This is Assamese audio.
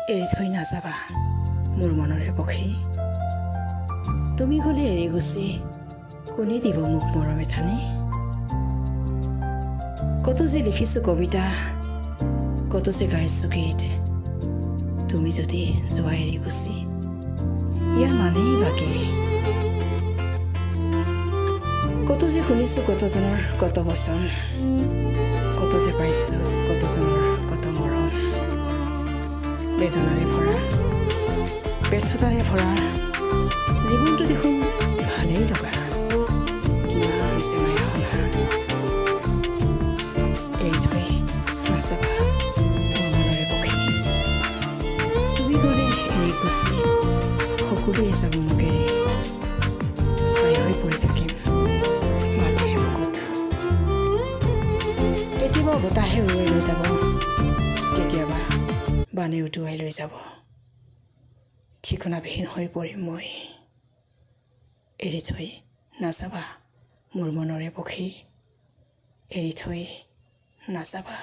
এৰি থৈ নাযাবা মোৰ মনৰে পক্ষী তুমি গ'লে এৰি গুচি কোনে দিব মোক মৰমে ঠানি কত যে লিখিছো কবিতা কত যে গাইছো গীত তুমি যদি যোৱা এৰি গুচি ইয়াৰ মানেই বাকী কত যে শুনিছো কতজনৰ কত বচন কত যে পাইছো কতজনৰ কত মৰম বেদনাৰে ভৰা ব্যৰ্থতাৰে ভৰা জীৱনটো দেখোন ভালেই লগা কিমান যে মায়া হনা এৰি থৈ নাযাবা মোৰ মনৰে পক্ষী তুমি গ'লে এৰি গুচি সকলোৱে যাব মোক এৰি ছাই হৈ পৰি থাকিম মাটিৰ বুকুত কেতিয়াবা বতাহে উৰুৱাই লৈ যাব কেতিয়াবা বানে উটুৱাই লৈ যাব ঠিকনাবিহীন হৈ পৰিম মই এৰি থৈ নাযাবা মোৰ মনৰে পক্ষী এৰি থৈ নাযাবা